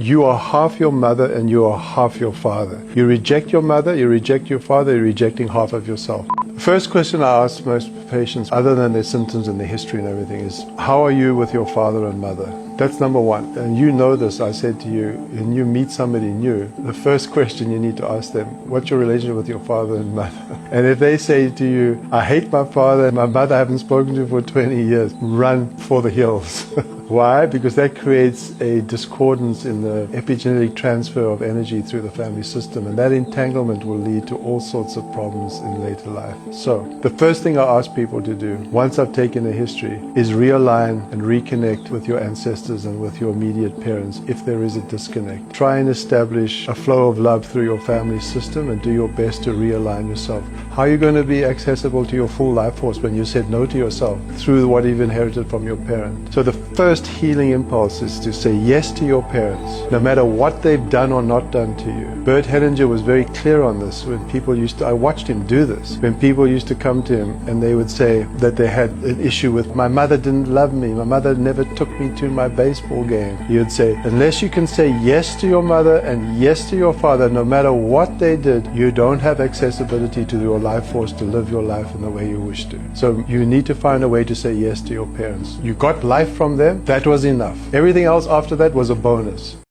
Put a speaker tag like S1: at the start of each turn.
S1: You are half your mother and you are half your father. You reject your mother, you reject your father, you're rejecting half of yourself. The first question I ask most patients, other than their symptoms and their history and everything, is how are you with your father and mother? That's number one. And you know this, I said to you, when you meet somebody new, the first question you need to ask them, what's your relationship with your father and mother? And if they say to you, I hate my father and my mother I haven't spoken to for 20 years, run for the hills. Why? Because that creates a discordance in the epigenetic transfer of energy through the family system, and that entanglement will lead to all sorts of problems in later life. So, the first thing I ask people to do, once I've taken a history, is realign and reconnect with your ancestors and with your immediate parents if there is a disconnect. Try and establish a flow of love through your family system and do your best to realign yourself. How are you going to be accessible to your full life force when you said no to yourself through what you've inherited from your parent? So the first healing impulse is to say yes to your parents, no matter what they've done or not done to you. Bert Hellinger was very clear on this when people used to, I watched him do this, when people used to come to him and they would say that they had an issue with, my mother didn't love me, my mother never took me to my baseball game. He would say, unless you can say yes to your mother and yes to your father, no matter what they did, you don't have accessibility to your life force to live your life in the way you wish to. So you need to find a way to say yes to your parents. You got life from them, that was enough. Everything else after that was a bonus.